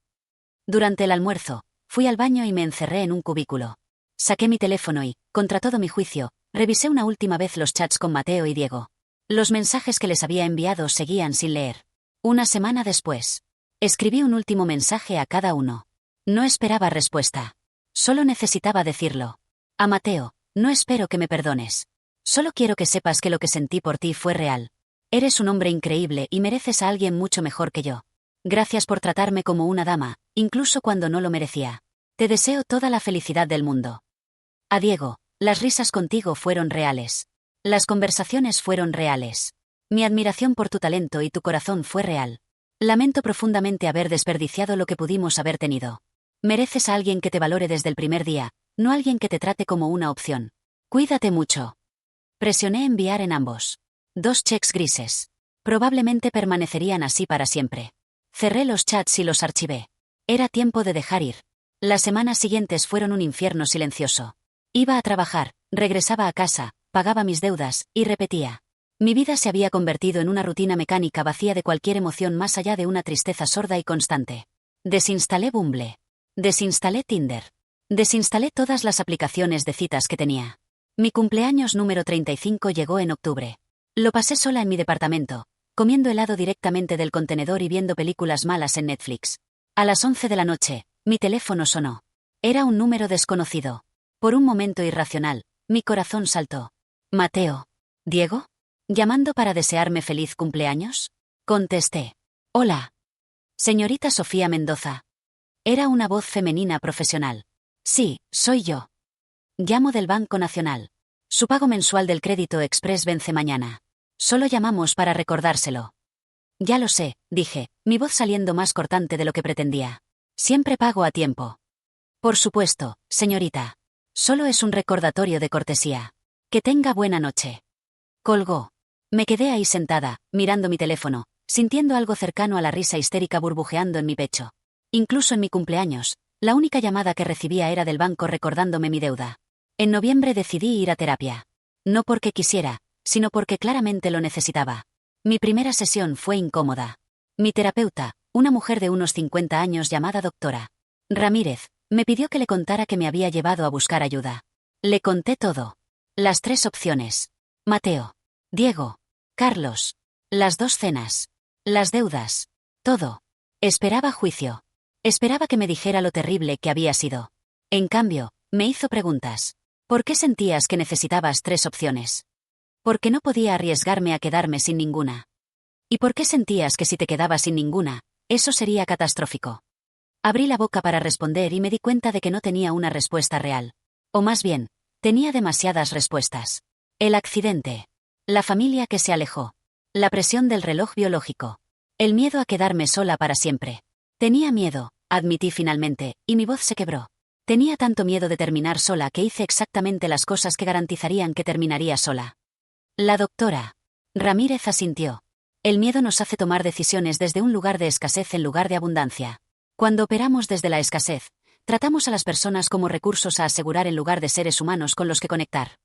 Durante el almuerzo, fui al baño y me encerré en un cubículo. Saqué mi teléfono y, contra todo mi juicio, revisé una última vez los chats con Mateo y Diego. Los mensajes que les había enviado seguían sin leer. Una semana después, escribí un último mensaje a cada uno. No esperaba respuesta. Solo necesitaba decirlo. A Mateo, no espero que me perdones. Solo quiero que sepas que lo que sentí por ti fue real. Eres un hombre increíble y mereces a alguien mucho mejor que yo. Gracias por tratarme como una dama, incluso cuando no lo merecía. Te deseo toda la felicidad del mundo. A Diego, las risas contigo fueron reales. Las conversaciones fueron reales. Mi admiración por tu talento y tu corazón fue real. Lamento profundamente haber desperdiciado lo que pudimos haber tenido. Mereces a alguien que te valore desde el primer día, no alguien que te trate como una opción. Cuídate mucho. Presioné enviar en ambos. 2 cheques grises. Probablemente permanecerían así para siempre. Cerré los chats y los archivé. Era tiempo de dejar ir. Las semanas siguientes fueron un infierno silencioso. Iba a trabajar, regresaba a casa, pagaba mis deudas, y repetía. Mi vida se había convertido en una rutina mecánica vacía de cualquier emoción más allá de una tristeza sorda y constante. Desinstalé Bumble. Desinstalé Tinder. Desinstalé todas las aplicaciones de citas que tenía. Mi cumpleaños número 35 llegó en octubre. Lo pasé sola en mi departamento, comiendo helado directamente del contenedor y viendo películas malas en Netflix. A las 11 de la noche, mi teléfono sonó. Era un número desconocido. Por un momento irracional, mi corazón saltó. ¿Mateo? ¿Diego? ¿Llamando para desearme feliz cumpleaños? Contesté. Hola. Señorita Sofía Mendoza. Era una voz femenina profesional. Sí, soy yo. Llamo del Banco Nacional. Su pago mensual del crédito express vence mañana. Solo llamamos para recordárselo. Ya lo sé, dije, mi voz saliendo más cortante de lo que pretendía. Siempre pago a tiempo. Por supuesto, señorita. Solo es un recordatorio de cortesía. Que tenga buena noche. Colgó. Me quedé ahí sentada, mirando mi teléfono, sintiendo algo cercano a la risa histérica burbujeando en mi pecho. Incluso en mi cumpleaños, la única llamada que recibía era del banco recordándome mi deuda. En noviembre decidí ir a terapia. No porque quisiera, sino porque claramente lo necesitaba. Mi primera sesión fue incómoda. Mi terapeuta, una mujer de unos 50 años llamada doctora Ramírez, me pidió que le contara que me había llevado a buscar ayuda. Le conté todo. Las 3 opciones. Mateo. Diego. Carlos. Las 2 cenas. Las deudas. Todo. Esperaba juicio. Esperaba que me dijera lo terrible que había sido. En cambio, me hizo preguntas. ¿Por qué sentías que necesitabas 3 opciones? ¿Por qué no podía arriesgarme a quedarme sin ninguna? ¿Y por qué sentías que si te quedabas sin ninguna, eso sería catastrófico? Abrí la boca para responder y me di cuenta de que no tenía una respuesta real. O más bien, tenía demasiadas respuestas. El accidente. La familia que se alejó. La presión del reloj biológico. El miedo a quedarme sola para siempre. Tenía miedo, admití finalmente, y mi voz se quebró. Tenía tanto miedo de terminar sola que hice exactamente las cosas que garantizarían que terminaría sola. La doctora Ramírez asintió. El miedo nos hace tomar decisiones desde un lugar de escasez en lugar de abundancia. Cuando operamos desde la escasez, tratamos a las personas como recursos a asegurar en lugar de seres humanos con los que conectar.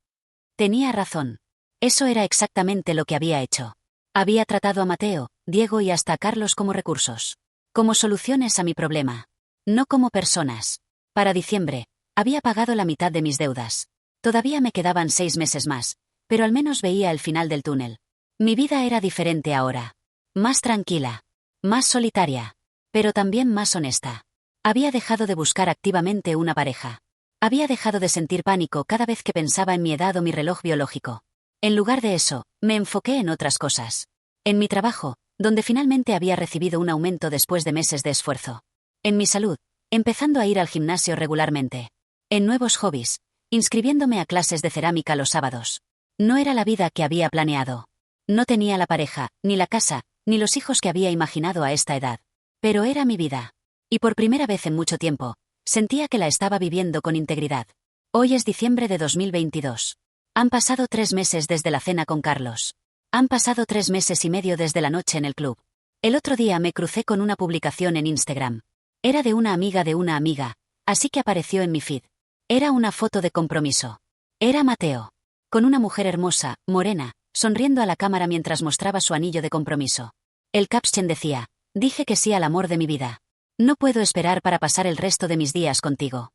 Tenía razón. Eso era exactamente lo que había hecho. Había tratado a Mateo, Diego y hasta a Carlos como recursos. Como soluciones a mi problema. No como personas. Para diciembre, había pagado la mitad de mis deudas. Todavía me quedaban 6 meses más, pero al menos veía el final del túnel. Mi vida era diferente ahora. Más tranquila. Más solitaria. Pero también más honesta. Había dejado de buscar activamente una pareja. Había dejado de sentir pánico cada vez que pensaba en mi edad o mi reloj biológico. En lugar de eso, me enfoqué en otras cosas. En mi trabajo, donde finalmente había recibido un aumento después de meses de esfuerzo. En mi salud, empezando a ir al gimnasio regularmente. En nuevos hobbies, inscribiéndome a clases de cerámica los sábados. No era la vida que había planeado. No tenía la pareja, ni la casa, ni los hijos que había imaginado a esta edad. Pero era mi vida. Y por primera vez en mucho tiempo, sentía que la estaba viviendo con integridad. Hoy es diciembre de 2022. Han pasado 3 meses desde la cena con Carlos. Han pasado 3 meses y medio desde la noche en el club. El otro día me crucé con una publicación en Instagram. Era de una amiga, así que apareció en mi feed. Era una foto de compromiso. Era Mateo. Con una mujer hermosa, morena, sonriendo a la cámara mientras mostraba su anillo de compromiso. El caption decía, dije que sí al amor de mi vida. No puedo esperar para pasar el resto de mis días contigo.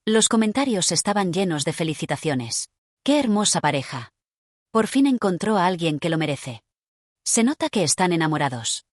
Los comentarios estaban llenos de felicitaciones. ¡Qué hermosa pareja! Por fin encontró a alguien que lo merece. Se nota que están enamorados.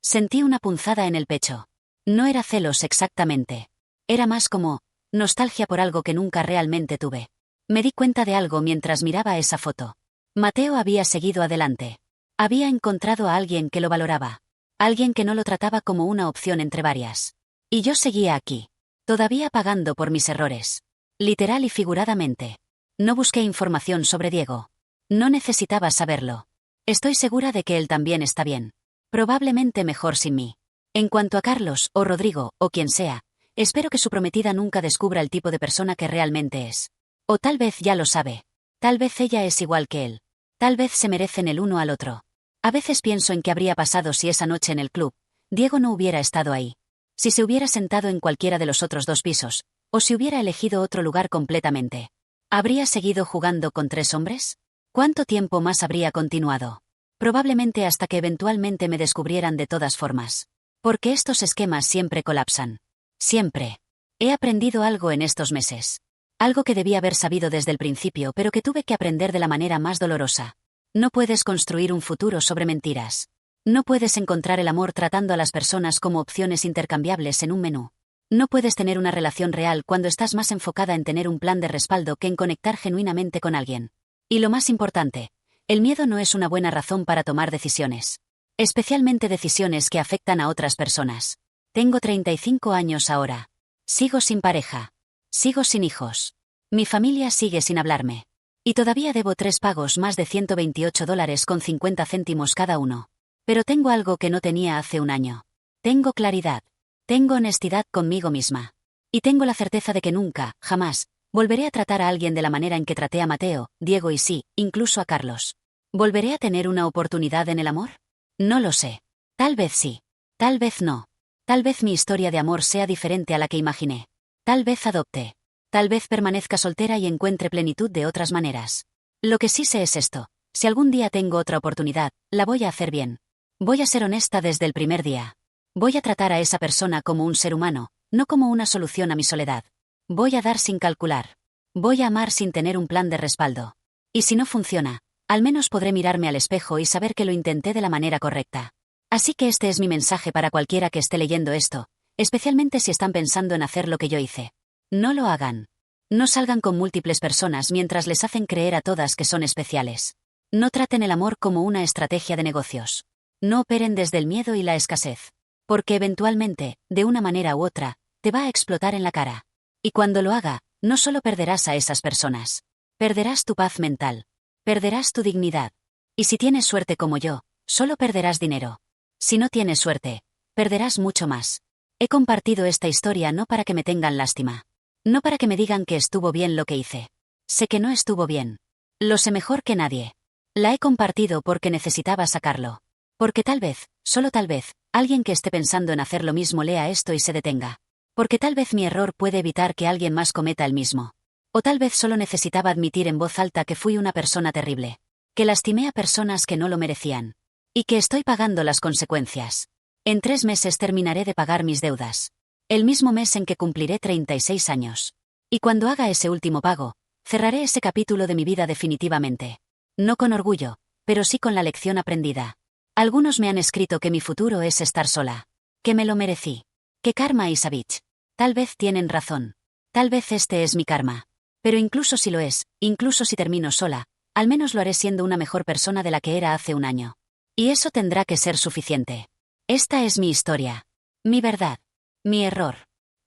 Sentí una punzada en el pecho. No era celos exactamente. Era más como nostalgia por algo que nunca realmente tuve. Me di cuenta de algo mientras miraba esa foto. Mateo había seguido adelante. Había encontrado a alguien que lo valoraba. Alguien que no lo trataba como una opción entre varias. Y yo seguía aquí. Todavía pagando por mis errores. Literal y figuradamente. No busqué información sobre Diego. No necesitaba saberlo. Estoy segura de que él también está bien. Probablemente mejor sin mí. En cuanto a Carlos, o Rodrigo, o quien sea, espero que su prometida nunca descubra el tipo de persona que realmente es. O tal vez ya lo sabe. Tal vez ella es igual que él. Tal vez se merecen el uno al otro. A veces pienso en qué habría pasado si esa noche en el club, Diego no hubiera estado ahí. Si se hubiera sentado en cualquiera de los otros 2 pisos, o si hubiera elegido otro lugar completamente. ¿Habría seguido jugando con 3 hombres? ¿Cuánto tiempo más habría continuado? Probablemente hasta que eventualmente me descubrieran de todas formas. Porque estos esquemas siempre colapsan. Siempre. He aprendido algo en estos meses. Algo que debía haber sabido desde el principio, pero que tuve que aprender de la manera más dolorosa. No puedes construir un futuro sobre mentiras. No puedes encontrar el amor tratando a las personas como opciones intercambiables en un menú. No puedes tener una relación real cuando estás más enfocada en tener un plan de respaldo que en conectar genuinamente con alguien. Y lo más importante, el miedo no es una buena razón para tomar decisiones. Especialmente decisiones que afectan a otras personas. Tengo 35 años ahora. Sigo sin pareja. Sigo sin hijos. Mi familia sigue sin hablarme. Y todavía debo 3 pagos más de $128.50 cada uno. Pero tengo algo que no tenía hace un año. Tengo claridad. Tengo honestidad conmigo misma. Y tengo la certeza de que nunca, jamás, volveré a tratar a alguien de la manera en que traté a Mateo, Diego y sí, incluso a Carlos. ¿Volveré a tener una oportunidad en el amor? No lo sé. Tal vez sí. Tal vez no. Tal vez mi historia de amor sea diferente a la que imaginé. Tal vez adopte. Tal vez permanezca soltera y encuentre plenitud de otras maneras. Lo que sí sé es esto. Si algún día tengo otra oportunidad, la voy a hacer bien. Voy a ser honesta desde el primer día. Voy a tratar a esa persona como un ser humano, no como una solución a mi soledad. Voy a dar sin calcular. Voy a amar sin tener un plan de respaldo. Y si no funciona, al menos podré mirarme al espejo y saber que lo intenté de la manera correcta. Así que este es mi mensaje para cualquiera que esté leyendo esto, especialmente si están pensando en hacer lo que yo hice. No lo hagan. No salgan con múltiples personas mientras les hacen creer a todas que son especiales. No traten el amor como una estrategia de negocios. No operen desde el miedo y la escasez. Porque eventualmente, de una manera u otra, te va a explotar en la cara. Y cuando lo haga, no solo perderás a esas personas. Perderás tu paz mental. Perderás tu dignidad. Y si tienes suerte como yo, solo perderás dinero. Si no tienes suerte, perderás mucho más. He compartido esta historia no para que me tengan lástima. No para que me digan que estuvo bien lo que hice. Sé que no estuvo bien. Lo sé mejor que nadie. La he compartido porque necesitaba sacarlo. Porque tal vez, solo tal vez, alguien que esté pensando en hacer lo mismo lea esto y se detenga. Porque tal vez mi error puede evitar que alguien más cometa el mismo. O tal vez solo necesitaba admitir en voz alta que fui una persona terrible. Que lastimé a personas que no lo merecían. Y que estoy pagando las consecuencias. En 3 meses terminaré de pagar mis deudas. El mismo mes en que cumpliré 36 años. Y cuando haga ese último pago, cerraré ese capítulo de mi vida definitivamente. No con orgullo, pero sí con la lección aprendida. Algunos me han escrito que mi futuro es estar sola. Que me lo merecí. Que karma y Savage. Tal vez tienen razón. Tal vez este es mi karma. Pero incluso si lo es, incluso si termino sola, al menos lo haré siendo una mejor persona de la que era hace un año. Y eso tendrá que ser suficiente. Esta es mi historia. Mi verdad. Mi error.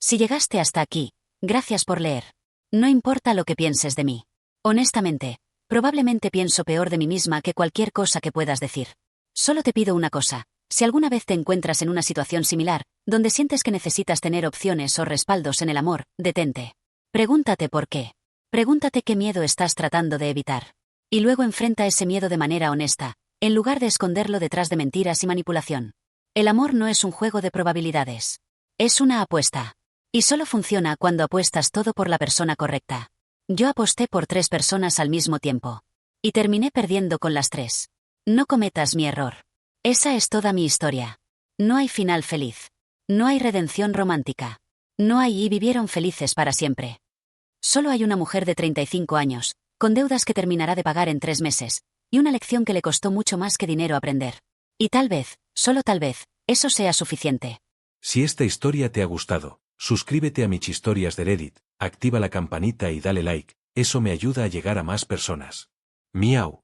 Si llegaste hasta aquí, gracias por leer. No importa lo que pienses de mí. Honestamente, probablemente pienso peor de mí misma que cualquier cosa que puedas decir. Solo te pido una cosa. Si alguna vez te encuentras en una situación similar, donde sientes que necesitas tener opciones o respaldos en el amor, detente. Pregúntate por qué. Pregúntate qué miedo estás tratando de evitar. Y luego enfrenta ese miedo de manera honesta, en lugar de esconderlo detrás de mentiras y manipulación. El amor no es un juego de probabilidades. Es una apuesta. Y solo funciona cuando apuestas todo por la persona correcta. Yo aposté por 3 personas al mismo tiempo. Y terminé perdiendo con las 3. No cometas mi error. Esa es toda mi historia. No hay final feliz. No hay redención romántica. No hay y vivieron felices para siempre. Solo hay una mujer de 35 años, con deudas que terminará de pagar en 3 meses, y una lección que le costó mucho más que dinero aprender. Y tal vez, solo tal vez, eso sea suficiente. Si esta historia te ha gustado, suscríbete a mis historias de Reddit, activa la campanita y dale like, eso me ayuda a llegar a más personas. Miau.